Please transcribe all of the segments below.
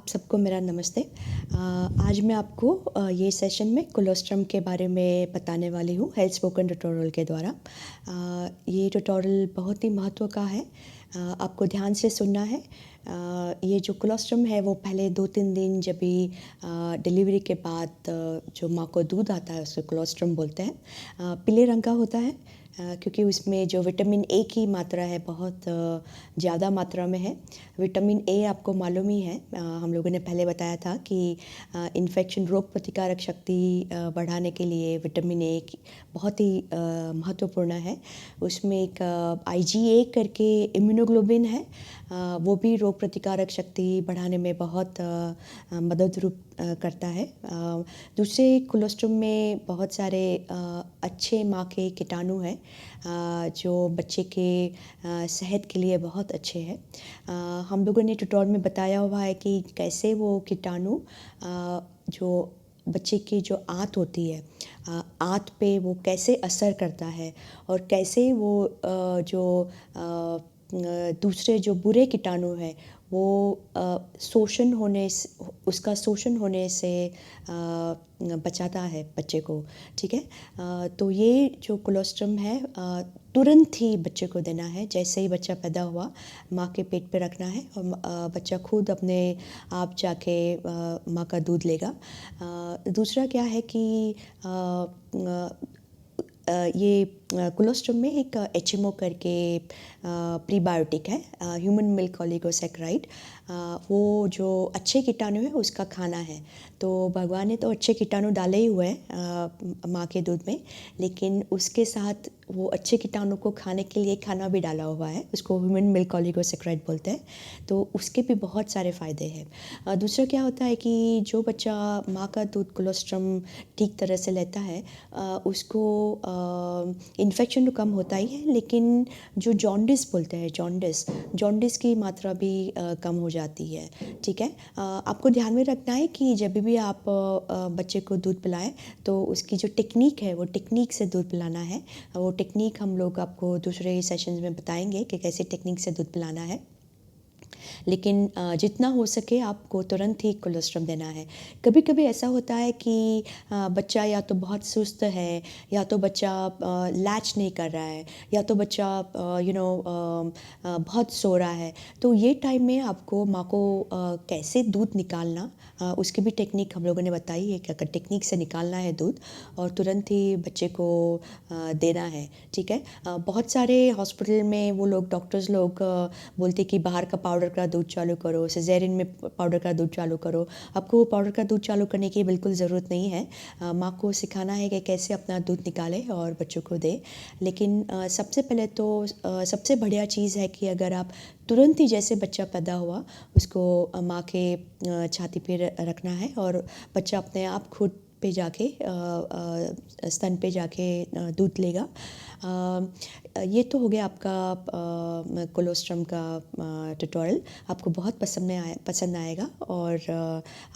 आप सबको मेरा नमस्ते। आज मैं आपको ये सेशन में कोलोस्ट्रम के बारे में बताने वाली हूँ हेल्थ स्पोकन ट्यूटोरियल के द्वारा। ये ट्यूटोरियल बहुत ही महत्व का है, आपको ध्यान से सुनना है। ये जो कोलोस्ट्रम है वो पहले 2-3 दिन जब भी डिलीवरी के बाद जो माँ को दूध आता है उसको कोलोस्ट्रम बोलते हैं। पीले रंग का होता है क्योंकि उसमें जो विटामिन ए की मात्रा है बहुत ज़्यादा मात्रा में है। विटामिन ए आपको मालूम ही है, हम लोगों ने पहले बताया था कि इन्फेक्शन रोग प्रतिकारक शक्ति बढ़ाने के लिए विटामिन ए बहुत ही महत्वपूर्ण है। उसमें एक IgA करके इम्यूनोग्लोबिन है, वो भी रोग प्रतिकारक शक्ति बढ़ाने में बहुत मदद रूप करता है। दूसरे कोलोस्ट्रम में बहुत सारे अच्छे माँ के कीटाणु हैं जो बच्चे के सेहत के लिए बहुत अच्छे हैं। हम लोगों ने ट्यूटोरियल में बताया हुआ है कि कैसे वो कीटाणु जो बच्चे की जो आंत होती है, आंत पे वो कैसे असर करता है और कैसे वो जो दूसरे जो बुरे कीटाणु हैं वो उसका शोषण होने से बचाता है बच्चे को। ठीक है, तो ये जो कोलोस्ट्रम है तुरंत ही बच्चे को देना है। जैसे ही बच्चा पैदा हुआ माँ के पेट पे रखना है और बच्चा खुद अपने आप जाके माँ का दूध लेगा। दूसरा क्या है कि ये कोलोस्ट्रम में एक HMO करके प्रीबायोटिक है, ह्यूमन मिल्क ओलिगोसैकेराइड। वो जो अच्छे कीटाणु है उसका खाना है। तो भगवान ने तो अच्छे कीटाणु डाले ही हुए हैं माँ के दूध में, लेकिन उसके साथ वो अच्छे कीटाणु को खाने के लिए खाना भी डाला हुआ है, उसको ह्यूमन मिल्क ओलिगोसैकेराइड बोलते हैं। तो उसके भी बहुत सारे फ़ायदे हैं। दूसरा क्या होता है कि जो बच्चा माँ का दूध कोलोस्ट्रम ठीक तरह से लेता है उसको इन्फेक्शन तो कम होता ही है, लेकिन जो जॉन्डिस बोलते हैं, जॉन्डिस की मात्रा भी कम हो जाती है। ठीक है, आपको ध्यान में रखना है कि जब भी आप बच्चे को दूध पिलाएं तो उसकी जो टेक्निक है वो टेक्निक से दूध पिलाना है। वो टेक्निक हम लोग आपको दूसरे सेशंस में बताएंगे कि कैसे टेक्निक से दूध पिलाना है, लेकिन जितना हो सके आपको तुरंत ही कोलोस्ट्रम देना है। कभी कभी ऐसा होता है कि बच्चा या तो बहुत सुस्त है, या तो बच्चा लैच नहीं कर रहा है, या तो बच्चा बहुत सो रहा है। तो ये टाइम में आपको माँ को कैसे दूध निकालना, उसकी भी टेक्निक हम लोगों ने बताई है कि अगर टेक्निक से निकालना है दूध और तुरंत ही बच्चे को देना है। ठीक है, बहुत सारे हॉस्पिटल में वो लोग डॉक्टर्स लोग बोलते कि बाहर का पाउडर का दूध चालू करो, सिजेरियन में पाउडर का दूध चालू करो। आपको पाउडर का दूध चालू करने की बिल्कुल ज़रूरत नहीं है। माँ को सिखाना है कि कैसे अपना दूध निकाले और बच्चों को दे। लेकिन सबसे पहले तो सबसे बढ़िया चीज़ है कि अगर आप तुरंत ही जैसे बच्चा पैदा हुआ उसको माँ के छाती पे रखना है और बच्चा अपने आप खुद पे जाके स्तन पे जाके दूध लेगा। ये तो हो गया आपका कोलोस्ट्रम का ट्यूटोरियल। आपको बहुत पसंद आएगा और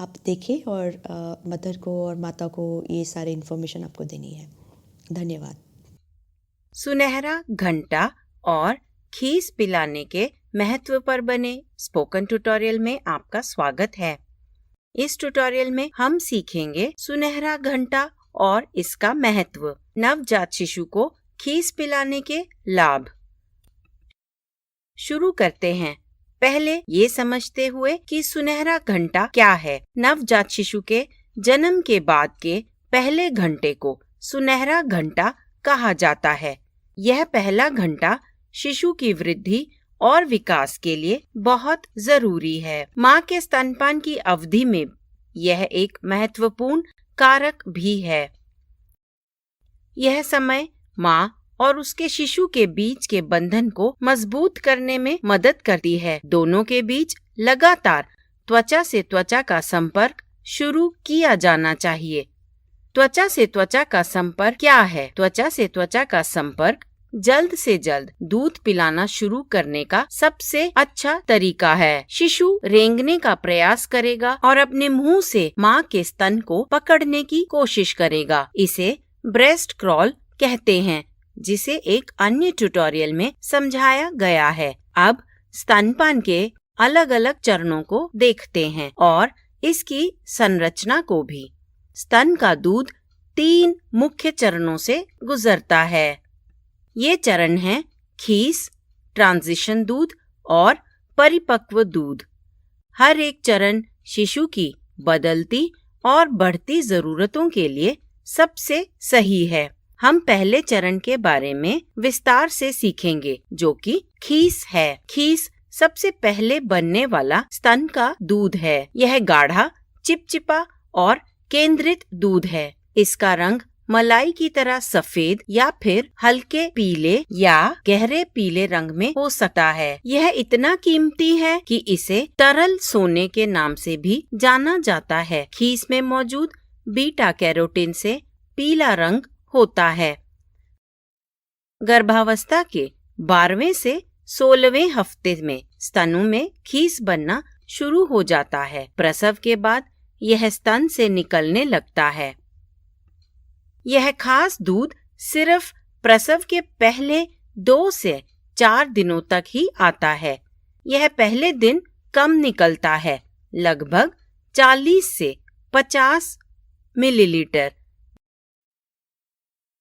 आप देखें और मदर को और माता को ये सारे इन्फॉर्मेशन आपको देनी है। धन्यवाद। सुनहरा घंटा और खीस पिलाने के महत्व पर बने स्पोकन ट्यूटोरियल में आपका स्वागत है। इस ट्यूटोरियल में हम सीखेंगे सुनहरा घंटा और इसका महत्व, नवजात शिशु को खीस पिलाने के लाभ। शुरू करते हैं। पहले ये समझते हुए कि सुनहरा घंटा क्या है। नवजात शिशु के जन्म के बाद के पहले घंटे को सुनहरा घंटा कहा जाता है। यह पहला घंटा शिशु की वृद्धि और विकास के लिए बहुत जरूरी है। माँ के स्तनपान की अवधि में यह एक महत्वपूर्ण कारक भी है। यह समय माँ और उसके शिशु के बीच के बंधन को मजबूत करने में मदद करती है। दोनों के बीच लगातार त्वचा से त्वचा का संपर्क शुरू किया जाना चाहिए। त्वचा से त्वचा का संपर्क क्या है? त्वचा से त्वचा का संपर्क जल्द से जल्द दूध पिलाना शुरू करने का सबसे अच्छा तरीका है। शिशु रेंगने का प्रयास करेगा और अपने मुंह से माँ के स्तन को पकड़ने की कोशिश करेगा। इसे ब्रेस्ट क्रॉल कहते हैं, जिसे एक अन्य ट्यूटोरियल में समझाया गया है। अब स्तनपान के अलग अलग चरणों को देखते हैं और इसकी संरचना को भी। स्तन का दूध 3 मुख्य चरणों से गुजरता है। ये चरण हैं खीस, ट्रांजिशन दूध और परिपक्व दूध। हर एक चरण शिशु की बदलती और बढ़ती जरूरतों के लिए सबसे सही है। हम पहले चरण के बारे में विस्तार से सीखेंगे, जो कि खीस है। खीस सबसे पहले बनने वाला स्तन का दूध है। यह गाढ़ा, चिपचिपा और केंद्रित दूध है। इसका रंग मलाई की तरह सफेद या फिर हल्के पीले या गहरे पीले रंग में हो सकता है। यह इतना कीमती है कि इसे तरल सोने के नाम से भी जाना जाता है। खीस में मौजूद बीटा कैरोटीन से पीला रंग होता है। गर्भावस्था के 12वें से 16वें हफ्ते में स्तनों में खीस बनना शुरू हो जाता है। प्रसव के बाद यह स्तन से निकलने लगता है। यह खास दूध सिर्फ प्रसव के पहले 2 से 4 दिनों तक ही आता है। यह पहले दिन कम निकलता है, लगभग 40 से 50 मिलीलीटर,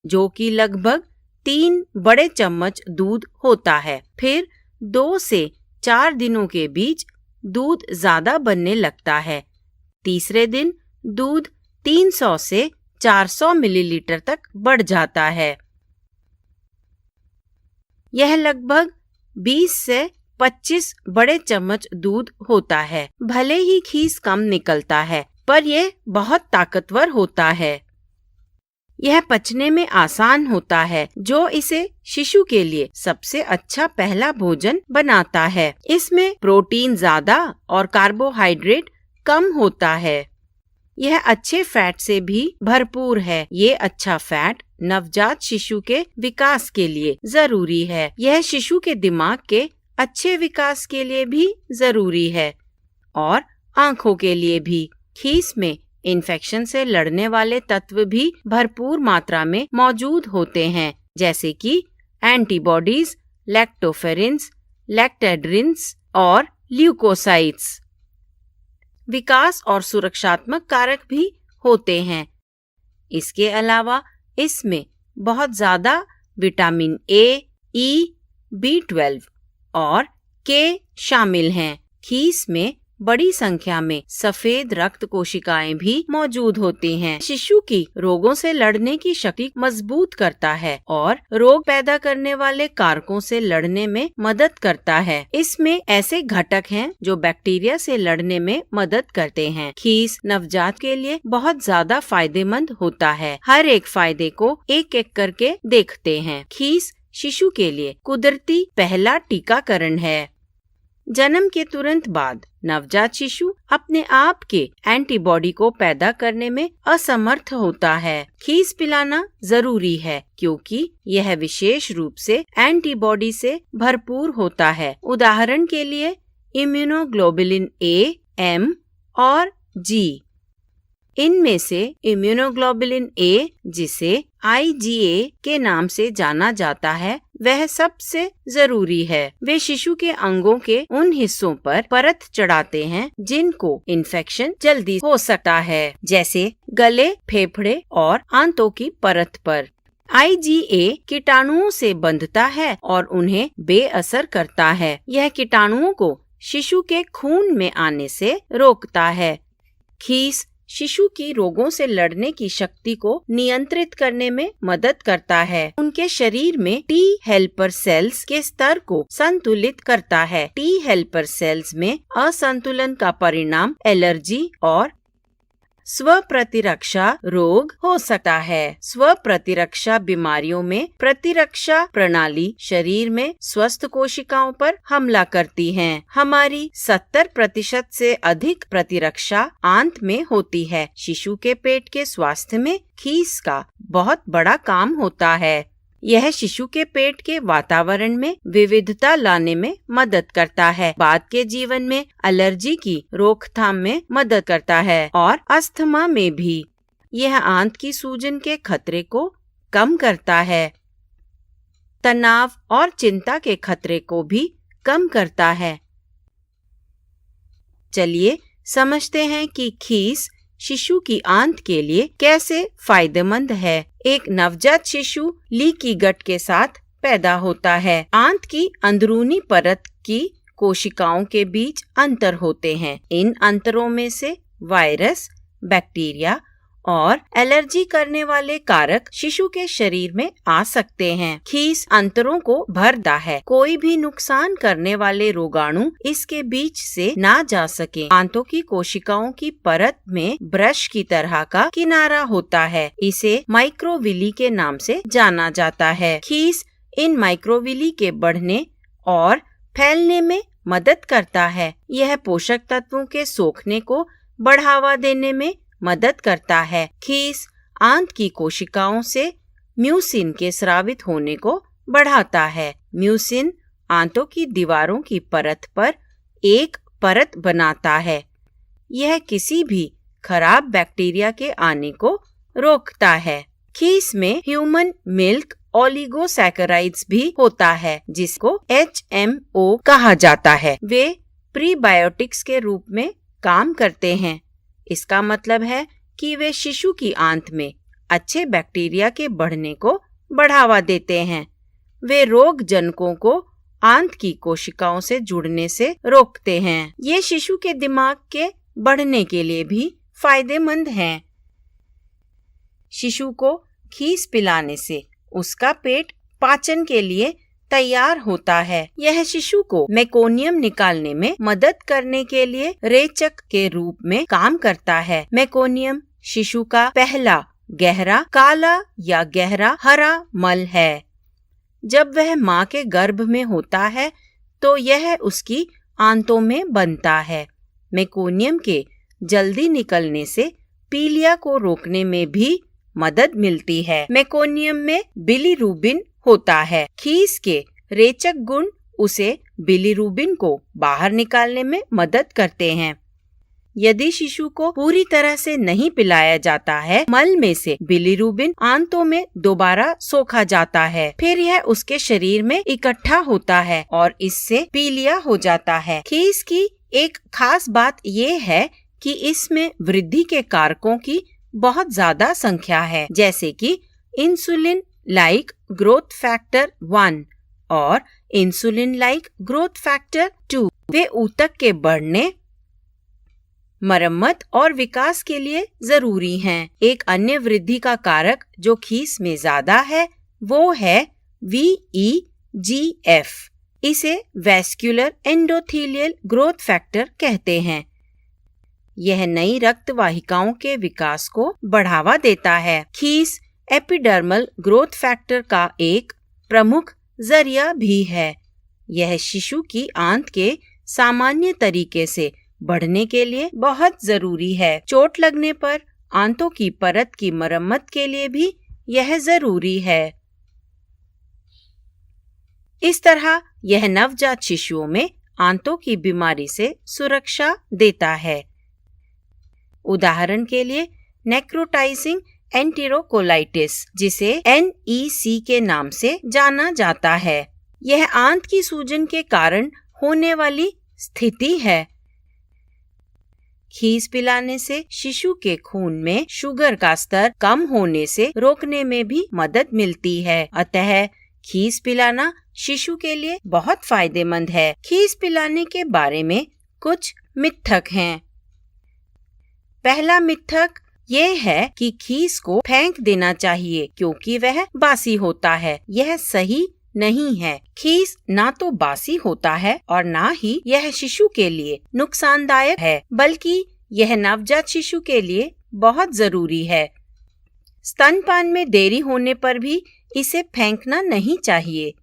जो कि लगभग 3 बड़े चम्मच दूध होता है। फिर 2 से 4 दिनों के बीच दूध ज्यादा बनने लगता है। तीसरे दिन दूध 300 से 400 मिलीलीटर तक बढ़ जाता है। यह लगभग 20 से 25 बड़े चम्मच दूध होता है। भले ही खीस कम निकलता है, पर यह बहुत ताकतवर होता है। यह पचने में आसान होता है, जो इसे शिशु के लिए सबसे अच्छा पहला भोजन बनाता है। इसमें प्रोटीन ज्यादा और कार्बोहाइड्रेट कम होता है। यह अच्छे फैट से भी भरपूर है। ये अच्छा फैट नवजात शिशु के विकास के लिए जरूरी है। यह शिशु के दिमाग के अच्छे विकास के लिए भी जरूरी है और आँखों के लिए भी। खीस में इन्फेक्शन से लड़ने वाले तत्व भी भरपूर मात्रा में मौजूद होते हैं, जैसे कि एंटीबॉडीज, लैक्टोफेरिन्स, लैक्टेड्रिन्स और ल्यूकोसाइट्स। विकास और सुरक्षात्मक कारक भी होते हैं। इसके अलावा इसमें बहुत ज्यादा विटामिन ए, ई, B12 और के शामिल हैं। खीस में बड़ी संख्या में सफेद रक्त कोशिकाएं भी मौजूद होती हैं। शिशु की रोगों से लड़ने की शक्ति मजबूत करता है और रोग पैदा करने वाले कारकों से लड़ने में मदद करता है। इसमें ऐसे घटक हैं जो बैक्टीरिया से लड़ने में मदद करते हैं। खीस नवजात के लिए बहुत ज्यादा फायदेमंद होता है। हर एक फायदे को एक एक करके देखते हैं। खीस शिशु के लिए कुदरती पहला टीकाकरण है। जन्म के तुरंत बाद नवजात शिशु अपने आप के एंटीबॉडी को पैदा करने में असमर्थ होता है। खीस पिलाना जरूरी है क्योंकि यह विशेष रूप से एंटीबॉडी से भरपूर होता है। उदाहरण के लिए इम्यूनोग्लोबुलिन A, M और G। इनमें से इम्यूनोग्लोबुलिन A, जिसे IgA के नाम से जाना जाता है, वह सबसे जरूरी है। वे शिशु के अंगों के उन हिस्सों पर परत चढ़ाते हैं जिनको इन्फेक्शन जल्दी हो सकता है, जैसे गले, फेफड़े और आंतों की परत पर। IgA कीटाणुओं से बंधता है और उन्हें बेअसर करता है। यह कीटाणुओं को शिशु के खून में आने से रोकता है। खीस शिशु की रोगों से लड़ने की शक्ति को नियंत्रित करने में मदद करता है। उनके शरीर में टी हेल्पर सेल्स के स्तर को संतुलित करता है। टी हेल्पर सेल्स में असंतुलन का परिणाम एलर्जी और स्व प्रतिरक्षा रोग हो सकता है। स्व प्रतिरक्षा बीमारियों में प्रतिरक्षा प्रणाली शरीर में स्वस्थ कोशिकाओं पर हमला करती है। हमारी 70% से अधिक प्रतिरक्षा आंत में होती है। शिशु के पेट के स्वास्थ्य में खीस का बहुत बड़ा काम होता है। यह शिशु के पेट के वातावरण में विविधता लाने में मदद करता है, बाद के जीवन में एलर्जी की रोकथाम में मदद करता है और अस्थमा में भी। यह आंत की सूजन के खतरे को कम करता है, तनाव और चिंता के खतरे को भी कम करता है। चलिए समझते हैं कि खीस शिशु की आंत के लिए कैसे फायदेमंद है। एक नवजात शिशु लीकी गट के साथ पैदा होता है। आंत की अंदरूनी परत की कोशिकाओं के बीच अंतर होते हैं। इन अंतरों में से वायरस, बैक्टीरिया और एलर्जी करने वाले कारक शिशु के शरीर में आ सकते हैं। खीस अंतरों को भरता है। कोई भी नुकसान करने वाले रोगाणु इसके बीच से ना जा सके। आंतों की कोशिकाओं की परत में ब्रश की तरह का किनारा होता है। इसे माइक्रोविली के नाम से जाना जाता है। खीस इन माइक्रोविली के बढ़ने और फैलने में मदद करता है। यह पोषक तत्वों के सोखने को बढ़ावा देने में मदद करता है। खीस आंत की कोशिकाओं से म्यूसिन के स्रावित होने को बढ़ाता है। म्यूसिन आंतों की दीवारों की परत पर एक परत बनाता है। यह किसी भी खराब बैक्टीरिया के आने को रोकता है। खीस में ह्यूमन मिल्क ओलिगोसैकेराइड्स भी होता है, जिसको HMO कहा जाता है। वे प्रीबायोटिक्स के रूप में काम करते हैं। इसका मतलब है कि वे शिशु की आंत में अच्छे बैक्टीरिया के बढ़ने को बढ़ावा देते हैं। वे रोग जनकों को आंत की कोशिकाओं से जुड़ने से रोकते हैं। ये शिशु के दिमाग के बढ़ने के लिए भी फायदेमंद हैं। शिशु को खीस पिलाने से उसका पेट पाचन के लिए तैयार होता है। यह शिशु को मेकोनियम निकालने में मदद करने के लिए रेचक के रूप में काम करता है। मेकोनियम शिशु का पहला गहरा काला या गहरा हरा मल है। जब वह माँ के गर्भ में होता है तो यह उसकी आंतों में बनता है। मेकोनियम के जल्दी निकलने से पीलिया को रोकने में भी मदद मिलती है। मेकोनियम में बिलीरुबिन होता है। खीस के रेचक गुण उसे बिलीरुबिन को बाहर निकालने में मदद करते हैं। यदि शिशु को पूरी तरह से नहीं पिलाया जाता है, मल में से बिलीरुबिन आंतों में दोबारा सोखा जाता है। फिर यह उसके शरीर में इकट्ठा होता है और इससे पीलिया हो जाता है। खीस की एक खास बात ये है कि इसमें वृद्धि के कारकों की बहुत ज्यादा संख्या है, जैसे कि इंसुलिन लाइक ग्रोथ फैक्टर 1 और इंसुलिन लाइक ग्रोथ फैक्टर 2। वे ऊतक के बढ़ने, मरम्मत और विकास के लिए जरूरी हैं। एक अन्य वृद्धि का कारक जो खीस में ज्यादा है वो है VEGF। इसे वैस्कुलर एंडोथेलियल ग्रोथ फैक्टर कहते हैं। यह नई रक्त वाहिकाओं के विकास को बढ़ावा देता है। खीस एपिडर्मल ग्रोथ फैक्टर का एक प्रमुख जरिया भी है। यह शिशु की आंत के सामान्य तरीके से बढ़ने के लिए बहुत जरूरी है। चोट लगने पर आंतों की परत की मरम्मत के लिए भी यह जरूरी है। इस तरह यह नवजात शिशुओं में आंतों की बीमारी से सुरक्षा देता है। उदाहरण के लिए नेक्रोटाइजिंग एंटेरोकोलाइटिस, जिसे NEC के नाम से जाना जाता है, यह आंत की सूजन के कारण होने वाली स्थिति है। खीस पिलाने से शिशु के खून में शुगर का स्तर कम होने से रोकने में भी मदद मिलती है। अतः खीस पिलाना शिशु के लिए बहुत फायदेमंद है। खीस पिलाने के बारे में कुछ मिथक हैं। पहला मिथक ये है कि खीस को फेंक देना चाहिए क्योंकि वह बासी होता है। यह सही नहीं है। खीस ना तो बासी होता है और ना ही यह शिशु के लिए नुकसानदायक है, बल्कि यह नवजात शिशु के लिए बहुत जरूरी है। स्तनपान में देरी होने पर भी इसे फेंकना नहीं चाहिए।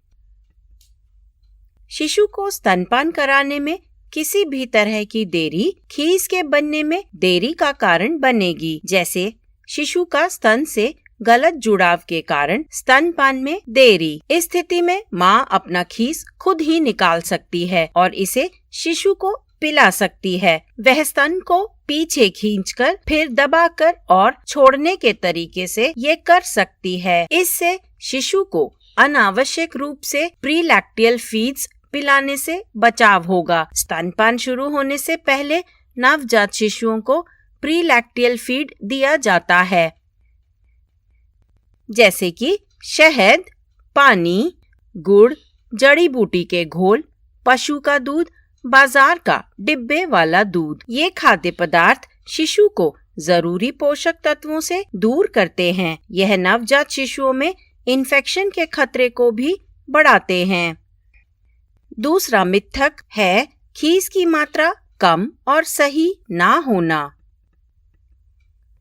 शिशु को स्तनपान कराने में किसी भी तरह की देरी खीस के बनने में देरी का कारण बनेगी, जैसे शिशु का स्तन से गलत जुड़ाव के कारण स्तनपान में देरी। इस स्थिति में माँ अपना खीस खुद ही निकाल सकती है और इसे शिशु को पिला सकती है। वह स्तन को पीछे खींचकर फिर दबाकर और छोड़ने के तरीके से ये कर सकती है। इससे शिशु को अनावश्यक रूप से प्रीलैक्टियल फीड्स पिलाने से बचाव होगा। स्तनपान शुरू होने से पहले नवजात शिशुओं को प्रीलैक्टियल फीड दिया जाता है, जैसे कि शहद, पानी, गुड़, जड़ी बूटी के घोल, पशु का दूध, बाजार का डिब्बे वाला दूध। ये खाद्य पदार्थ शिशु को जरूरी पोषक तत्वों से दूर करते हैं। यह नवजात शिशुओं में इन्फेक्शन के खतरे को भी बढ़ाते हैं। दूसरा मिथक है खीस की मात्रा कम और सही ना होना।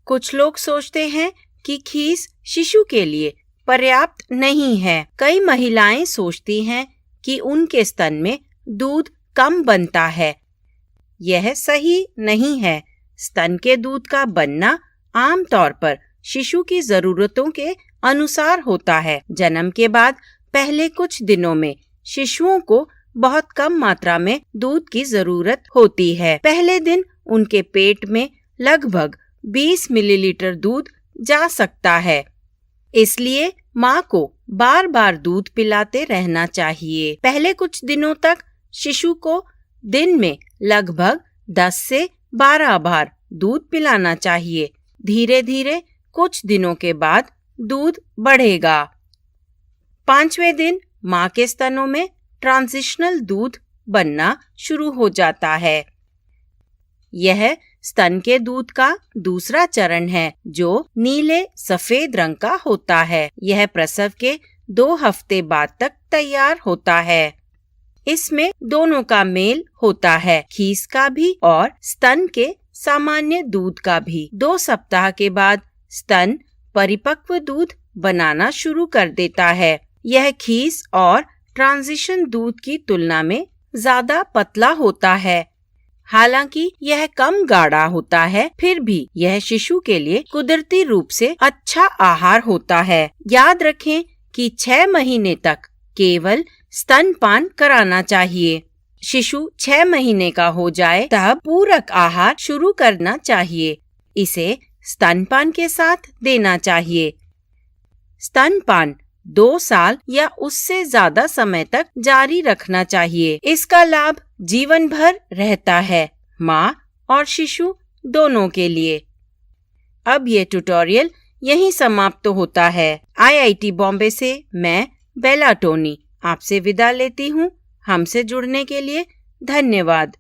कुछ लोग सोचते हैं कि खीस शिशु के लिए पर्याप्त नहीं है। कई महिलाएं सोचती हैं कि उनके स्तन में दूध कम बनता है। यह सही नहीं है। स्तन के दूध का बनना आमतौर पर शिशु की जरूरतों के अनुसार होता है। जन्म के बाद पहले कुछ दिनों में शिशुओं को बहुत कम मात्रा में दूध की जरूरत होती है। पहले दिन उनके पेट में लगभग 20 मिलीलीटर दूध जा सकता है। इसलिए माँ को बार बार दूध पिलाते रहना चाहिए। पहले कुछ दिनों तक शिशु को दिन में लगभग 10 से 12 बार दूध पिलाना चाहिए। धीरे धीरे कुछ दिनों के बाद दूध बढ़ेगा। 5वें दिन माँ के स्तनों में ट्रांजिशनल दूध बनना शुरू हो जाता है। यह स्तन के दूध का दूसरा चरण है, जो नीले सफेद रंग का होता है। यह प्रसव के 2 हफ्ते बाद तक तैयार होता है। इसमें दोनों का मेल होता है, खीस का भी और स्तन के सामान्य दूध का भी। 2 सप्ताह के बाद स्तन परिपक्व दूध बनाना शुरू कर देता है। यह खीस और ट्रांजिशन दूध की तुलना में ज्यादा पतला होता है। हालांकि यह कम गाढ़ा होता है, फिर भी यह शिशु के लिए कुदरती रूप से अच्छा आहार होता है। याद रखें कि 6 महीने तक केवल स्तनपान कराना चाहिए। शिशु 6 महीने का हो जाए तब पूरक आहार शुरू करना चाहिए। इसे स्तनपान के साथ देना चाहिए। स्तनपान 2 साल या उससे ज्यादा समय तक जारी रखना चाहिए। इसका लाभ जीवन भर रहता है, माँ और शिशु दोनों के लिए। अब ये ट्यूटोरियल यहीं समाप्त होता है। IIT बॉम्बे से मैं बेला टोनी आपसे विदा लेती हूँ। हमसे जुड़ने के लिए धन्यवाद।